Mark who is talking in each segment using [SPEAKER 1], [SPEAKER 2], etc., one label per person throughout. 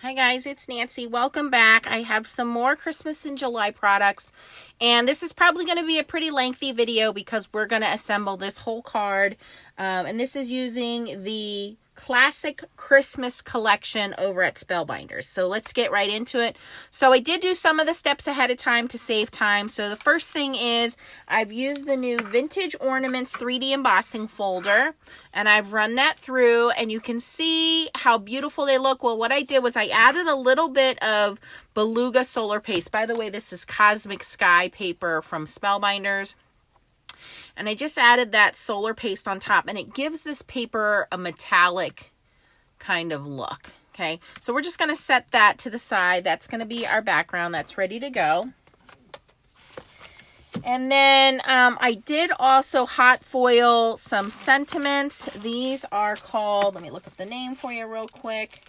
[SPEAKER 1] Hi guys, it's Nancy. Welcome back. I have some more Christmas in July products, and this is probably going to be a pretty lengthy video because we're going to assemble this whole card, and this is using the Classic Christmas collection over at Spellbinders. So let's get right into it. So I did do some of the steps ahead of time to save time. So the first thing is I've used the new Vintage Ornaments 3D embossing folder, and I've run that through, and you can see how beautiful they look. Well, what I did was I added a little bit of Beluga Solar Paste. By the way, this is Cosmic Sky paper from Spellbinders. And I just added that solar paste on top, and it gives this paper a metallic kind of look. Okay, so we're just going to set that to the side. That's going to be our background. That's ready to go. And then I did also hot foil some sentiments. These are called, let me look up the name for you real quick.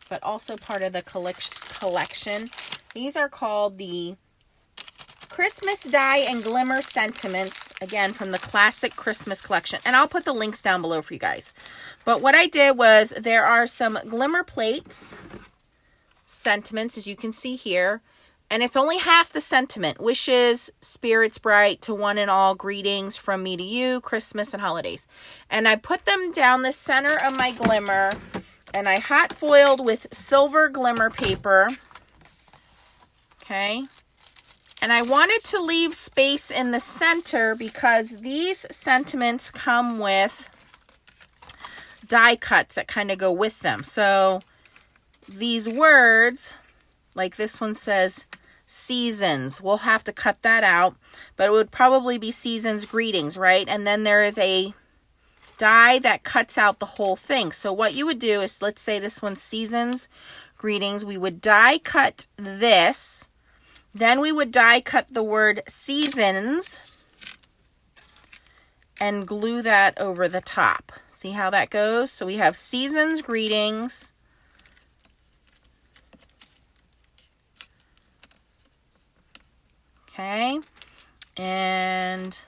[SPEAKER 1] But also part of the collection. These are called the Christmas Die and Glimmer Sentiments, again, from the Classic Christmas collection. And I'll put the links down below for you guys. But what I did was there are some glimmer plates, sentiments, as you can see here. And it's only half the sentiment. Wishes, spirits bright, to one and all, greetings from me to you, Christmas and holidays. And I put them down the center of my glimmer. And I hot foiled with silver glimmer paper. Okay. And I wanted to leave space in the center because these sentiments come with die cuts that kind of go with them. So these words, like this one says seasons, we'll have to cut that out, but it would probably be seasons greetings, right? And then there is a die that cuts out the whole thing. So what you would do is, let's say this one's seasons greetings, we would die cut this. Then we would die cut the word seasons and glue that over the top. See how that goes? So we have seasons greetings. Okay. And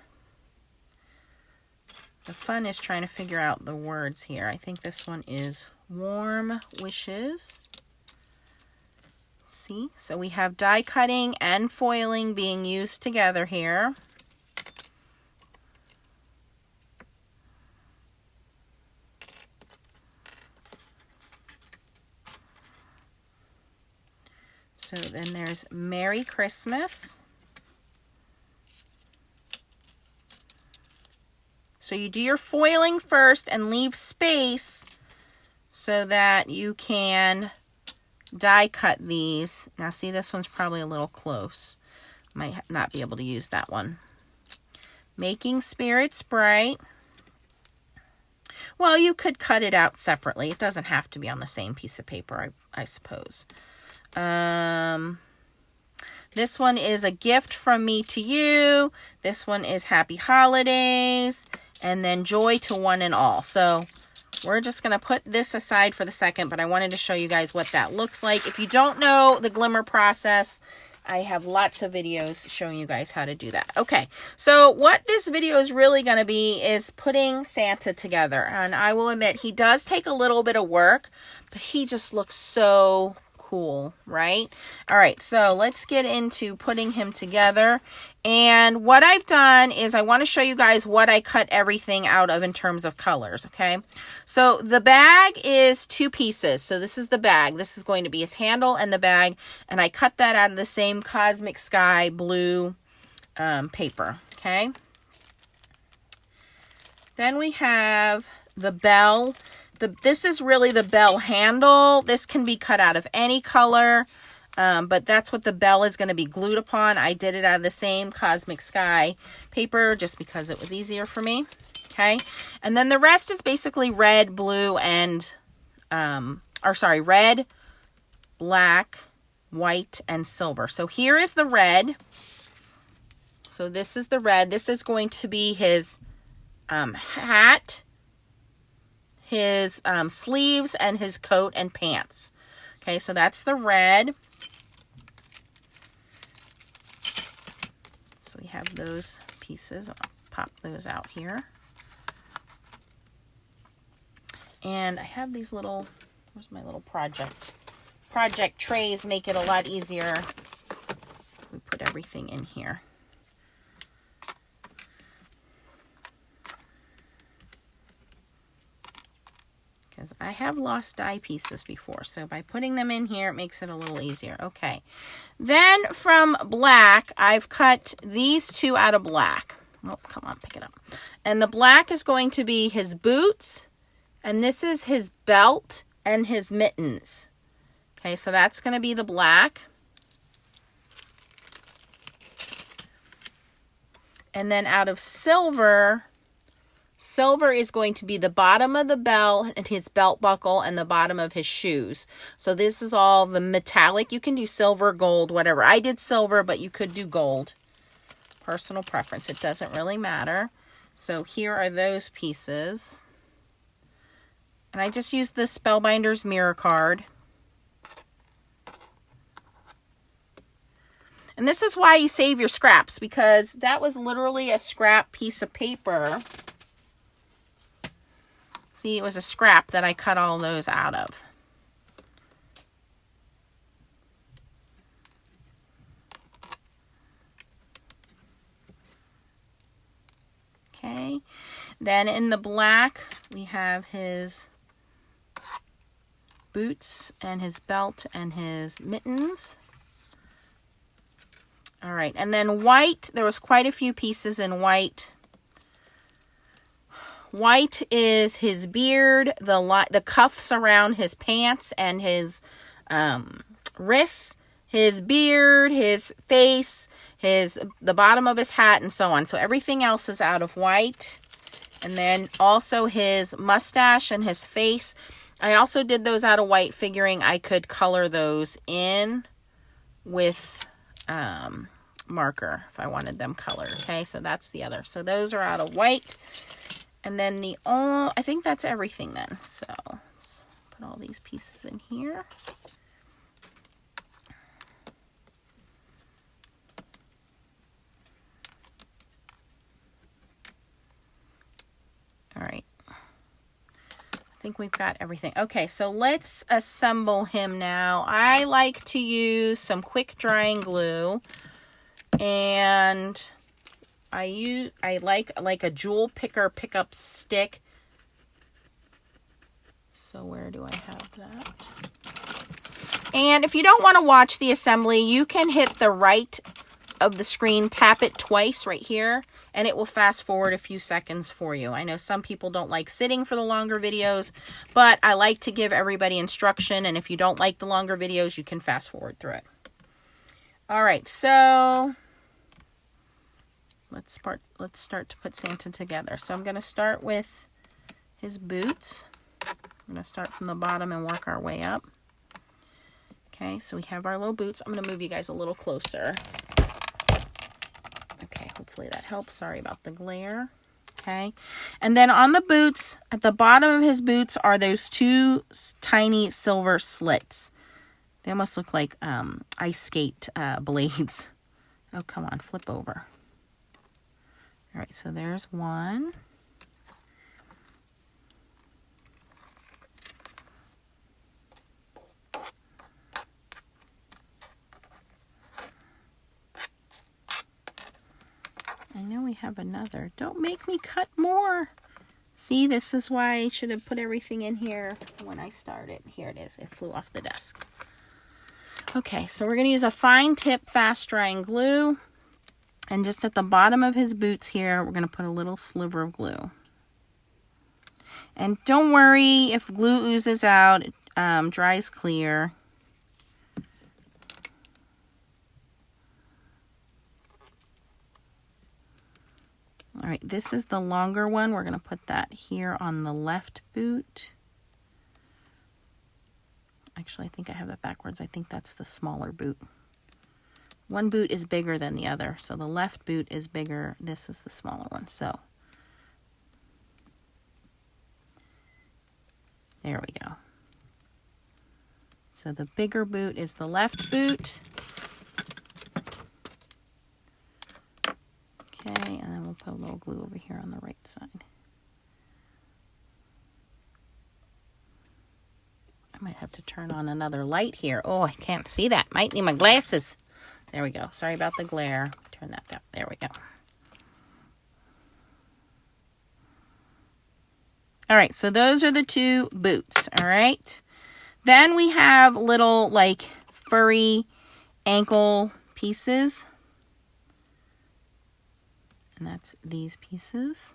[SPEAKER 1] the fun is trying to figure out the words here. I think this one is warm wishes. See, so we have die cutting and foiling being used together here. So then there's Merry Christmas. So you do your foiling first and leave space so that you can die cut these. Now see, this one's probably a little close. Might not be able to use that one. Making spirits bright. Well, you could cut it out separately. It doesn't have to be on the same piece of paper, I suppose. This one is a gift from me to you. This one is happy holidays. And then joy to one and all. So we're just going to put this aside for the second, but I wanted to show you guys what that looks like. If you don't know the glimmer process, I have lots of videos showing you guys how to do that. Okay, so what this video is really going to be is putting Santa together. And I will admit, he does take a little bit of work, but he just looks so cool, right? All right, so let's get into putting him together. And what I've done is I want to show you guys what I cut everything out of in terms of colors, okay? So the bag is 2 pieces. So this is the bag. This is going to be his handle and the bag. And I cut that out of the same Cosmic Sky blue paper, okay? Then we have the bell. This is really the bell handle. This can be cut out of any color, but that's what the bell is going to be glued upon. I did it out of the same Cosmic Sky paper just because it was easier for me. Okay, and then the rest is basically red, blue, and, red, black, white, and silver. So here is the red. So this is the red. This is going to be his hat, his sleeves, and his coat and pants. Okay, so that's the red. So we have those pieces. I'll pop those out here. And I have these little, where's my little project trays, make it a lot easier. We put everything in here. Because I have lost die pieces before, so by putting them in here, it makes it a little easier. Okay. Then from black, I've cut these two out of black. Oh, come on, pick it up. And the black is going to be his boots, and this is his belt and his mittens. Okay, so that's going to be the black. And then out of silver, silver is going to be the bottom of the belt and his belt buckle and the bottom of his shoes. So this is all the metallic. You can do silver, gold, whatever. I did silver, but you could do gold. Personal preference. It doesn't really matter. So here are those pieces. And I just used the Spellbinders mirror card. And this is why you save your scraps, because that was literally a scrap piece of paper. See, it was a scrap that I cut all those out of. Okay. Then in the black, we have his boots and his belt and his mittens. All right, and then white, there was quite a few pieces in white. White is his beard, the cuffs around his pants and his wrists, his beard, his face, the bottom of his hat, and so on. So everything else is out of white. And then also his mustache and his face. I also did those out of white, figuring I could color those in with marker if I wanted them colored. Okay, so that's the other. So those are out of white. And then I think that's everything then. So let's put all these pieces in here. All right. I think we've got everything. Okay, so let's assemble him now. I like to use some quick drying glue, and I like a jewel picker pickup stick. So where do I have that? And if you don't want to watch the assembly, you can hit the right of the screen, tap it twice right here, and it will fast forward a few seconds for you. I know some people don't like sitting for the longer videos, but I like to give everybody instruction, and if you don't like the longer videos, you can fast forward through it. All right, so let's start to put Santa together. So I'm going to start with his boots. I'm going to start from the bottom and work our way up. Okay, so we have our little boots. I'm going to move you guys a little closer. Okay, hopefully that helps. Sorry about the glare. Okay, and then on the boots, at the bottom of his boots are those two tiny silver slits. They almost look like ice skate blades. Oh, come on, flip over. All right, so there's one. I know we have another. Don't make me cut more. See, this is why I should have put everything in here when I started. Here it is. It flew off the desk. Okay, so we're going to use a fine tip fast drying glue. And just at the bottom of his boots here, we're going to put a little sliver of glue. And don't worry if glue oozes out, it dries clear. All right, this is the longer one. We're going to put that here on the left boot. Actually, I think I have that backwards. I think that's the smaller boot. One boot is bigger than the other. So the left boot is bigger. This is the smaller one. So there we go. So the bigger boot is the left boot. Okay, and then we'll put a little glue over here on the right side. might have to turn on another light here. Oh, I can't see that. Might need my glasses. There we go. Sorry about the glare. Turn that down. There we go. All right, so those are the two boots, all right? Then we have little, like, furry ankle pieces. And that's these pieces.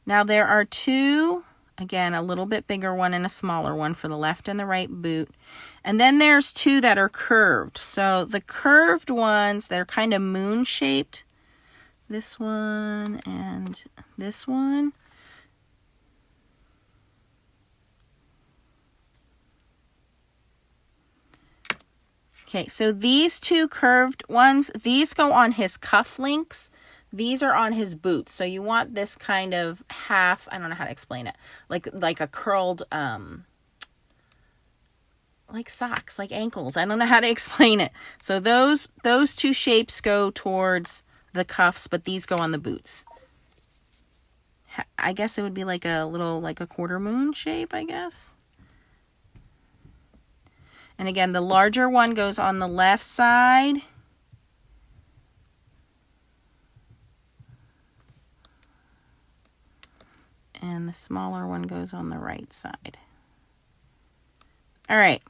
[SPEAKER 1] Now there are two, again, a little bit bigger one and a smaller one for the left and the right boot. And then there's two that are curved. So the curved ones, they're kind of moon-shaped. This one and this one. Okay, so these two curved ones, these go on his cufflinks. These are on his boots. So you want this kind of half, I don't know how to explain it, like a curled, like socks, like ankles. I don't know how to explain it. So those two shapes go towards the cuffs, but these go on the boots. I guess it would be like a little, like a quarter moon shape, I guess. And again, the larger one goes on the left side. And the smaller one goes on the right side. All right.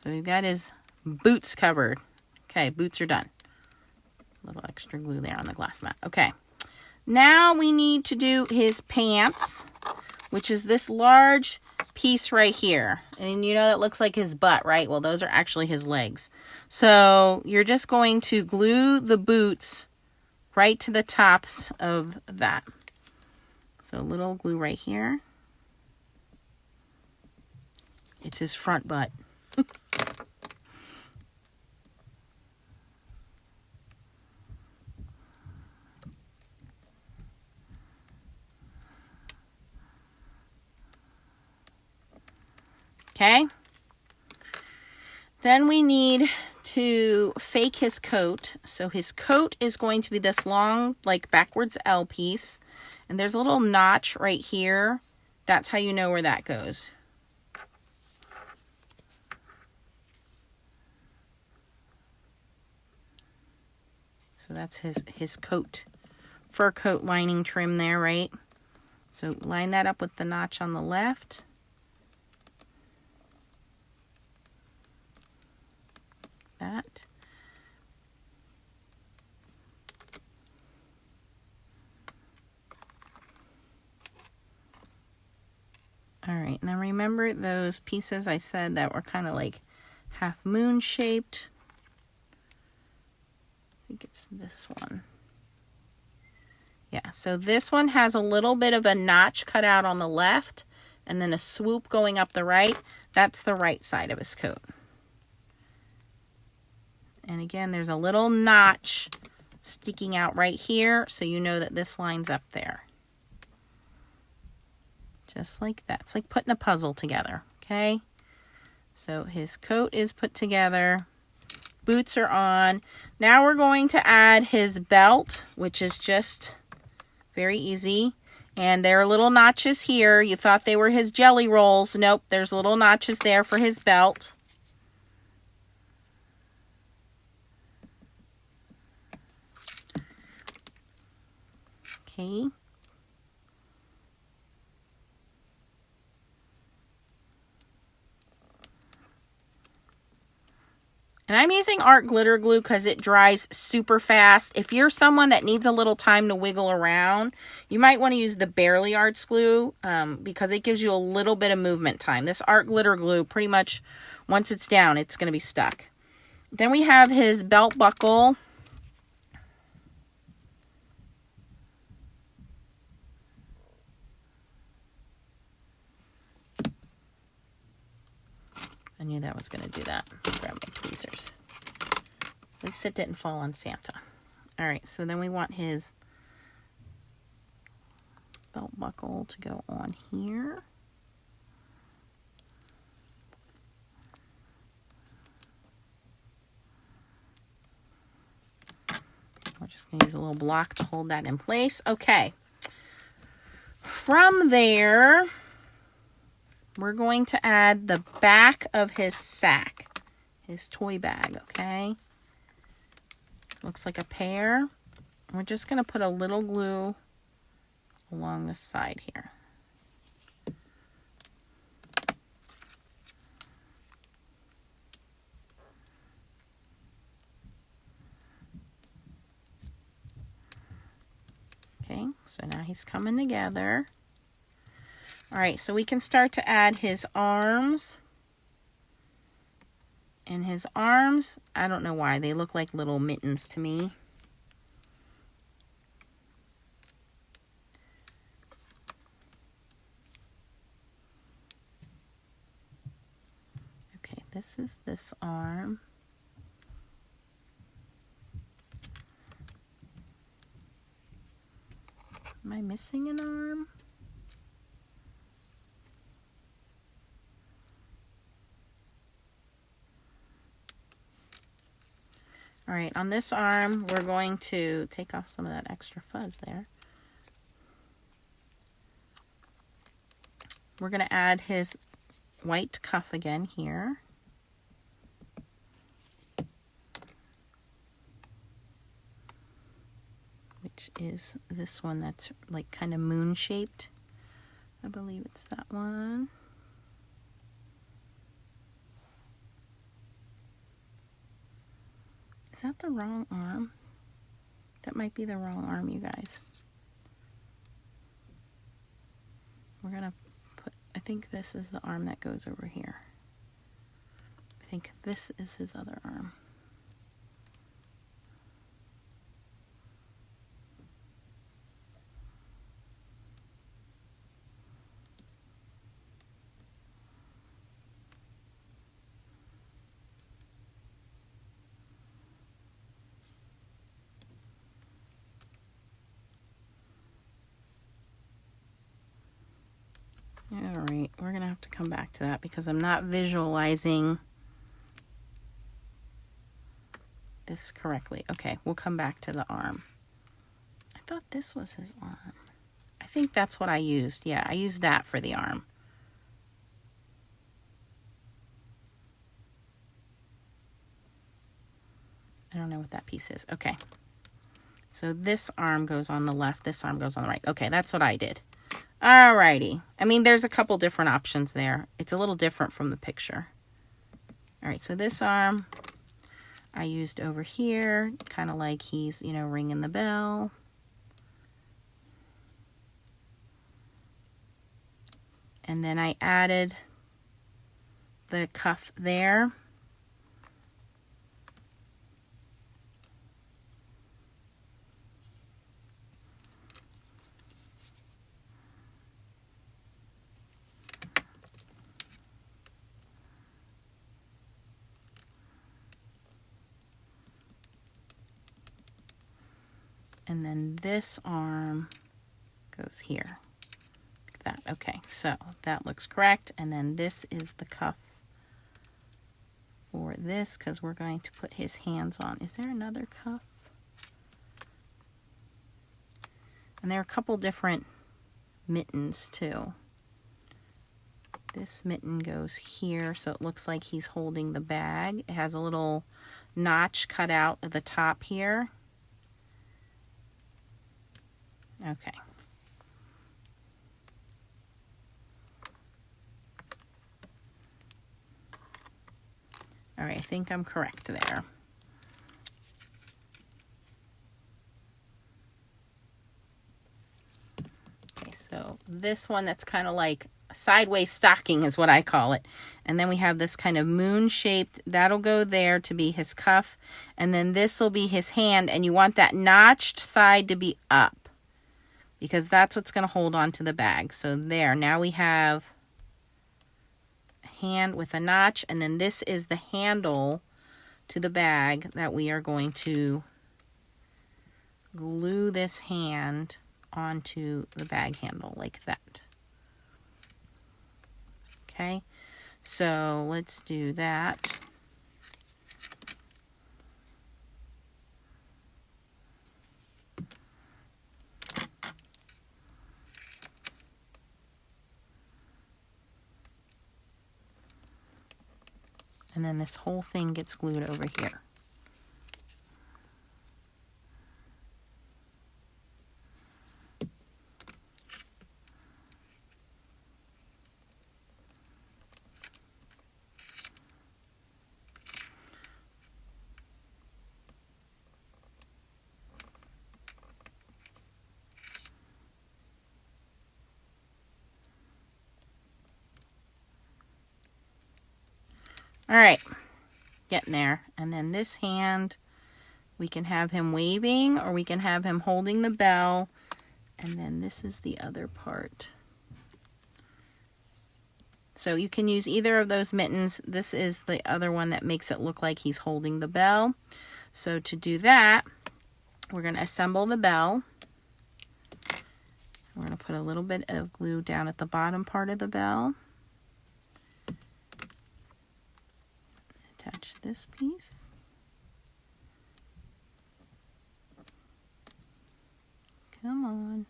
[SPEAKER 1] So we've got his boots covered. Okay, boots are done. A little extra glue there on the glass mat. Okay. Now we need to do his pants, which is this large piece right here. And you know that looks like his butt, right? Well, those are actually his legs. So you're just going to glue the boots right to the tops of that. So a little glue right here. It's his front butt. Okay. Then we need to fake his coat. So his coat is going to be this long, like backwards L piece. And there's a little notch right here. That's how you know where that goes. So that's his coat, fur coat lining trim there, right? So line that up with the notch on the left. That. All right, and then remember those pieces I said that were kind of like half moon shaped. I think it's this one. Yeah, so this one has a little bit of a notch cut out on the left and then a swoop going up the right. That's the right side of his coat. And again, there's a little notch sticking out right here, so you know that this lines up there. Just like that. It's like putting a puzzle together, okay? So his coat is put together. Boots are on. Now we're going to add his belt, which is just very easy. And there are little notches here. You thought they were his jelly rolls. Nope, there's little notches there for his belt. Okay. And I'm using art glitter glue because it dries super fast. If you're someone that needs a little time to wiggle around, you might want to use the Barely Arts glue because it gives you a little bit of movement time. This art glitter glue, pretty much once it's down, it's going to be stuck. Then we have his belt buckle. I knew that was going to do that. Grab my tweezers. At least it didn't fall on Santa. All right, so then we want his belt buckle to go on here. We're just going to use a little block to hold that in place. Okay. From there, we're going to add the back of his sack, his toy bag, okay? Looks like a pear. We're just going to put a little glue along the side here. Okay, so now he's coming together. All right, so we can start to add his arms. And his arms, I don't know why, they look like little mittens to me. Okay, this is this arm. Am I missing an arm? All right, on this arm, we're going to take off some of that extra fuzz there. We're going to add his white cuff again here. Which is this one that's like kind of moon shaped. I believe it's that one. Is that the wrong arm? That might be the wrong arm, you guys. We're gonna put, I think this is the arm that goes over here. I think this is his other arm. All right, we're going to have to come back to that because I'm not visualizing this correctly. Okay, we'll come back to the arm. I thought this was his arm. I think that's what I used. Yeah, I used that for the arm. I don't know what that piece is. Okay. So this arm goes on the left, this arm goes on the right. Okay, that's what I did. Alrighty. I mean, there's a couple different options there. It's a little different from the picture. Alright, so this arm I used over here, kind of like he's, you know, ringing the bell. And then I added the cuff there. And then this arm goes here. Like that. Okay, so that looks correct. And then this is the cuff for this because we're going to put his hands on. Is there another cuff? And there are a couple different mittens too. This mitten goes here, so it looks like he's holding the bag. It has a little notch cut out at the top here. Okay. All right, I think I'm correct there. Okay, so this one that's kind of like a sideways stocking is what I call it. And then we have this kind of moon-shaped, that'll go there to be his cuff. And then this will be his hand, and you want that notched side to be up, because that's what's going to hold on to the bag. So there, now we have a hand with a notch, and then this is the handle to the bag that we are going to glue this hand onto the bag handle like that. Okay, so let's do that. And then this whole thing gets glued over here. All right, getting there. And then this hand, we can have him waving or we can have him holding the bell. And then this is the other part. So you can use either of those mittens. This is the other one that makes it look like he's holding the bell. So to do that, we're going to assemble the bell. We're going to put a little bit of glue down at the bottom part of the bell. Attach this piece. Come on.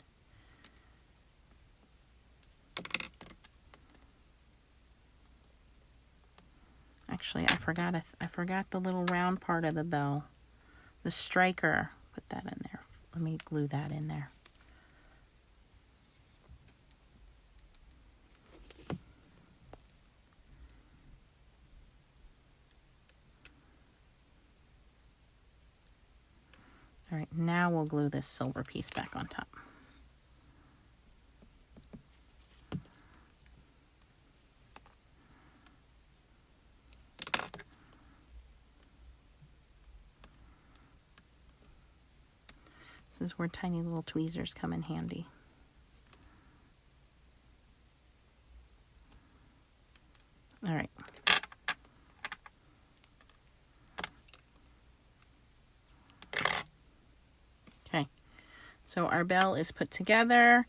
[SPEAKER 1] Actually, I forgot the little round part of the bell. The striker. Put that in there. Let me glue that in there. All right, now we'll glue this silver piece back on top. This is where tiny little tweezers come in handy. All right. Okay, so our bell is put together,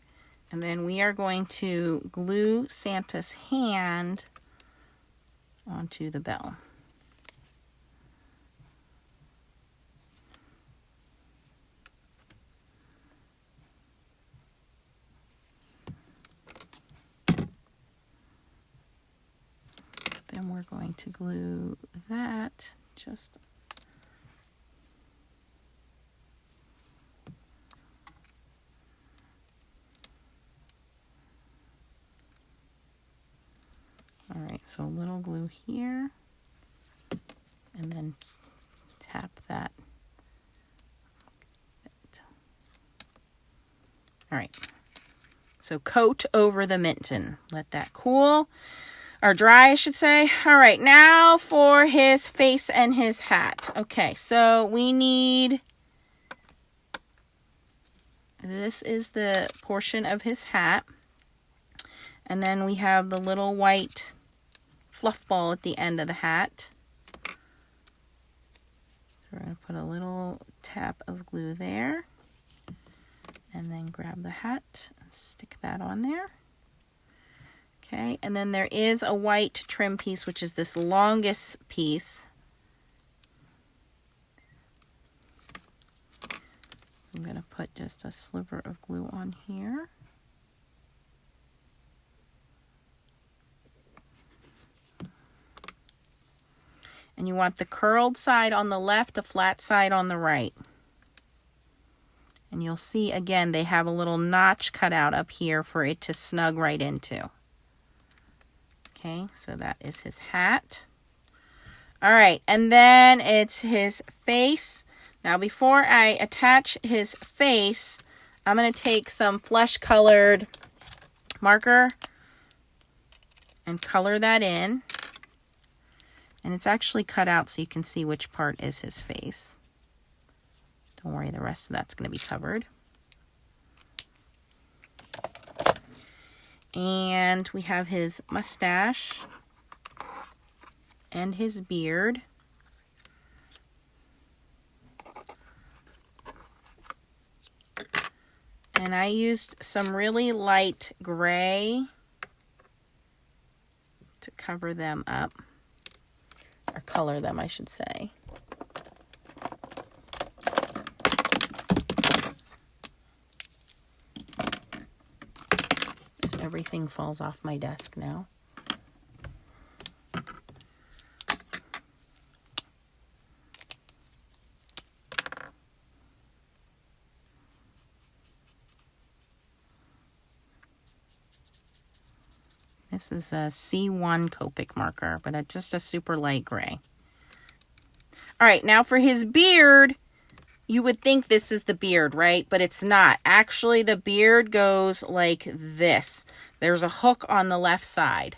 [SPEAKER 1] and then we are going to glue Santa's hand onto the bell. Then we're going to glue that just all right, so a little glue here, and then tap that. All right, so coat over the mitten. Let that cool, or dry, I should say. All right, now for his face and his hat. Okay, so we need, this is the portion of his hat. And then we have the little white fluff ball at the end of the hat. So we're going to put a little tap of glue there. And then grab the hat and stick that on there. Okay, and then there is a white trim piece, which is this longest piece. I'm going to put just a sliver of glue on here. And you want the curled side on the left, the flat side on the right. And you'll see, again, they have a little notch cut out up here for it to snug right into. Okay, so that is his hat. All right, and then it's his face. Now, before I attach his face, I'm going to take some flesh-colored marker and color that in. And it's actually cut out so you can see which part is his face. Don't worry, the rest of that's going to be covered. And we have his mustache and his beard. And I used some really light gray to cover them up. Or color them, I should say. As everything falls off my desk now. This is a C1 Copic marker, but it's just a super light gray. All right, now for his beard, you would think this is the beard, right? But it's not. Actually, the beard goes like this. There's a hook on the left side.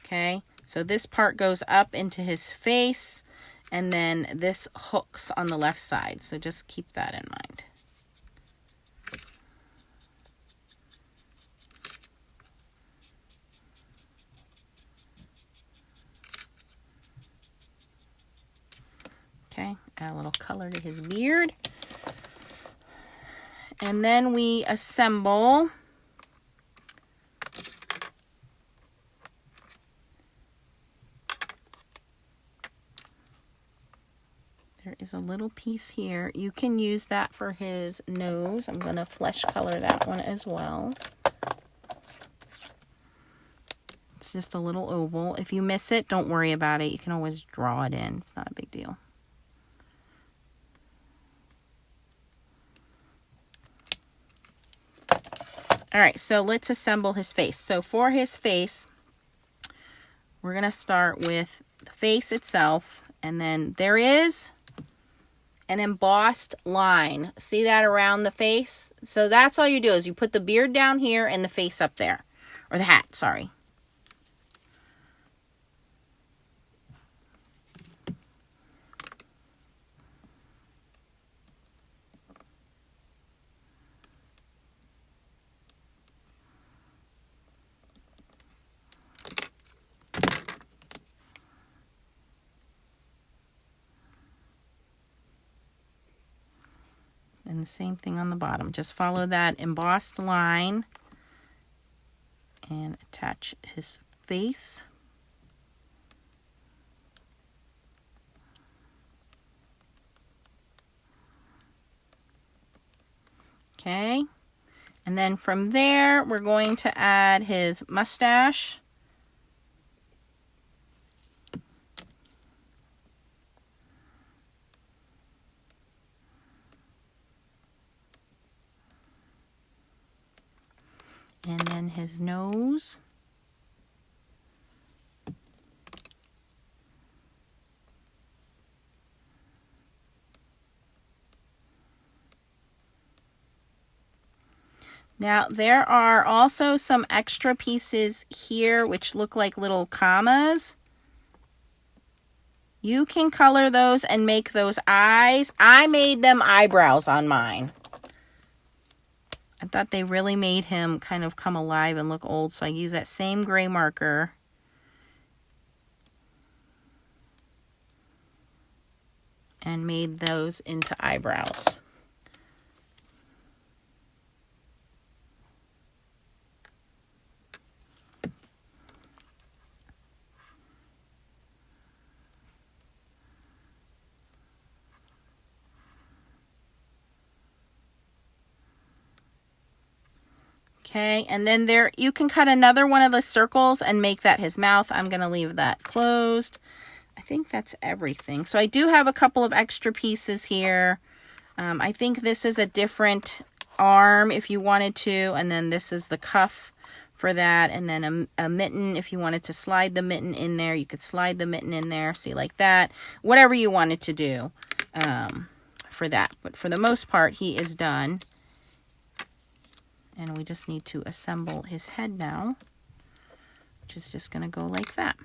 [SPEAKER 1] Okay, so this part goes up into his face, and then this hooks on the left side. So just keep that in mind. Okay, add a little color to his beard. And then we assemble there is a little piece here. You can use that for his nose. I'm going to flesh color that one as well. It's just a little oval. If you miss it, don't worry about it. You can always draw it in. It's not a big deal. All right, so let's assemble his face. So for his face, we're going to start with the face itself, and then there is an embossed line. See that around the face? So that's all you do is you put the beard down here and the face up there, or the hat, sorry. And the same thing on the bottom. Just follow that embossed line and attach his face. Okay. And then from there, we're going to add his mustache. And then his nose. Now, there are also some extra pieces here which look like little commas. You can color those and make those eyes. I made them eyebrows on mine. I thought they really made him kind of come alive and look old, so I used that same gray marker. And made those into eyebrows. Okay, and then there you can cut another one of the circles and make that his mouth. I'm going to leave that closed. I think that's everything. So I do have a couple of extra pieces here. I think this is a different arm if you wanted to, and then this is the cuff for that, and then a mitten if you wanted to slide the mitten in there. You could slide the mitten in there, see, like that. Whatever you wanted to do for that. But for the most part, he is done. And we just need to assemble his head now, which is just going to go like that.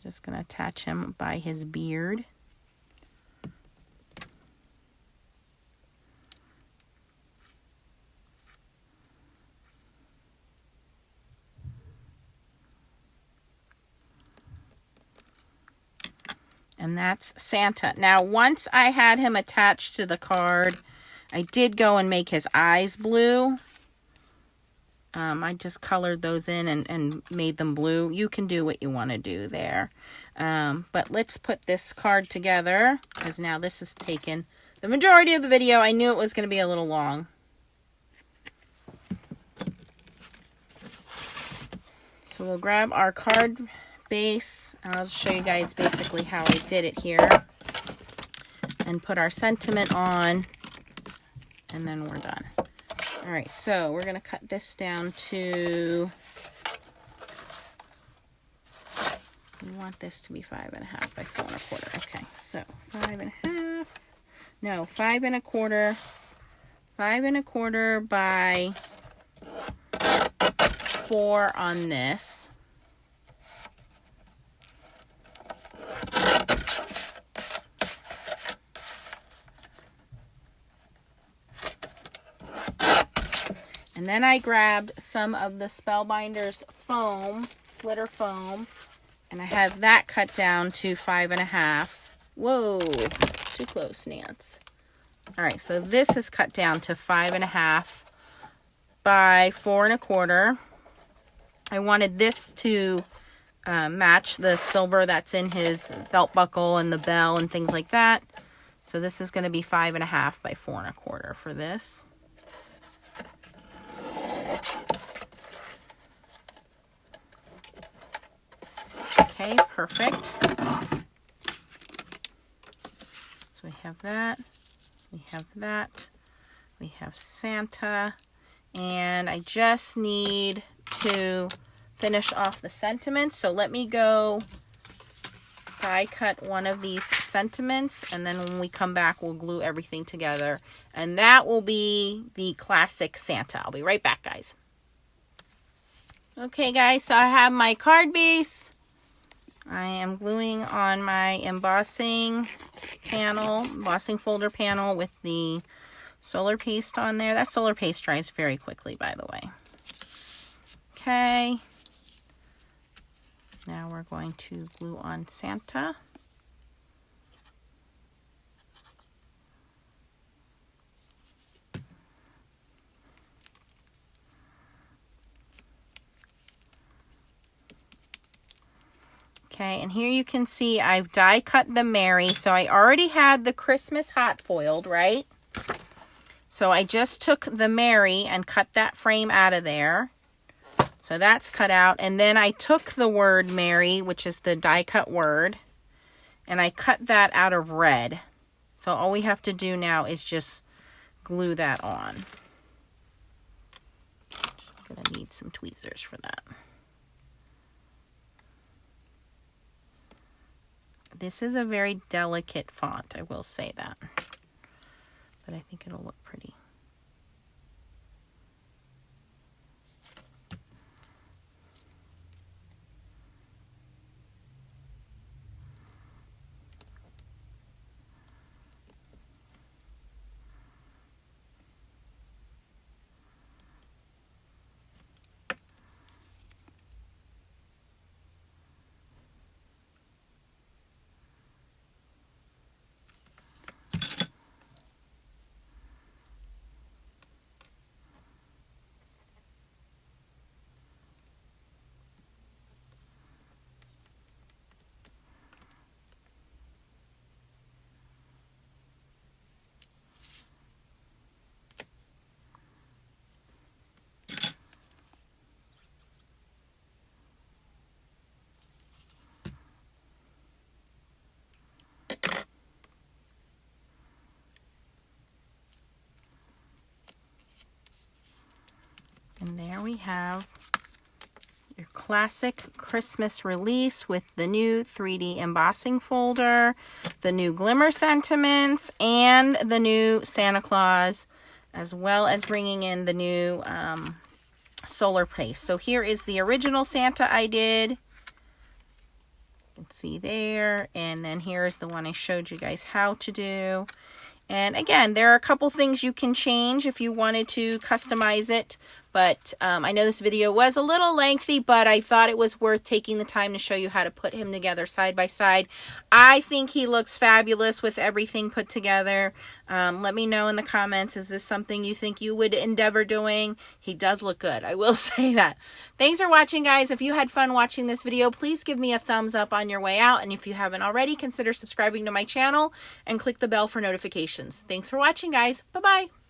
[SPEAKER 1] Just going to attach him by his beard. And that's Santa. Now, once I had him attached to the card, I did go and make his eyes blue. I just colored those in and made them blue. You can do what you want to do there. But let's put this card together, because now this has taken the majority of the video. I knew it was going to be a little long. So we'll grab our card base. I'll show you guys basically how I did it here. And put our sentiment on. And then we're done. All right, so we're going to cut this down to, we want this to be 5.5 by 4.25. Okay, so 5.5, no, 5.25, 5.25 by 4 on this. And then I grabbed some of the Spellbinders foam, glitter foam, and I have that cut down to 5.5. Whoa, too close, Nance. All right, so this is cut down to 5.5 by 4.25. I wanted this to match the silver that's in his belt buckle and the bell and things like that. So this is going to be 5.5 by 4.25 for this. Okay, perfect. So we have that, we have that, we have Santa, and I just need to finish off the sentiments. So let me go die cut one of these sentiments, and then when we come back, we'll glue everything together, and that will be the classic Santa. I'll be right back, guys. Okay, guys, so I have my card base. I am gluing on my embossing panel, embossing folder panel with the solar paste on there. That solar paste dries very quickly, by the way. Okay. Now we're going to glue on Santa. Okay, and here you can see I've die cut the Mary. So I already had the Christmas hot foiled, right? So I just took the Mary and cut that frame out of there. So that's cut out. And then I took the word Mary, which is the die cut word, and I cut that out of red. So all we have to do now is just glue that on. I'm going to need some tweezers for that. This is a very delicate font, I will say that. But I think it'll look pretty. And there we have your classic Christmas release with the new 3D embossing folder, the new Glimmer sentiments, and the new Santa Claus, as well as bringing in the new solar paste. So here is the original Santa I did. You can see there. And then here's the one I showed you guys how to do. And again, there are a couple things you can change if you wanted to customize it. But I know this video was a little lengthy, but I thought it was worth taking the time to show you how to put him together side by side. I think he looks fabulous with everything put together. Let me know in the comments, is this something you think you would endeavor doing? He does look good, I will say that. Thanks for watching, guys. If you had fun watching this video, please give me a thumbs up on your way out. And if you haven't already, consider subscribing to my channel and click the bell for notifications. Thanks for watching, guys. Bye-bye.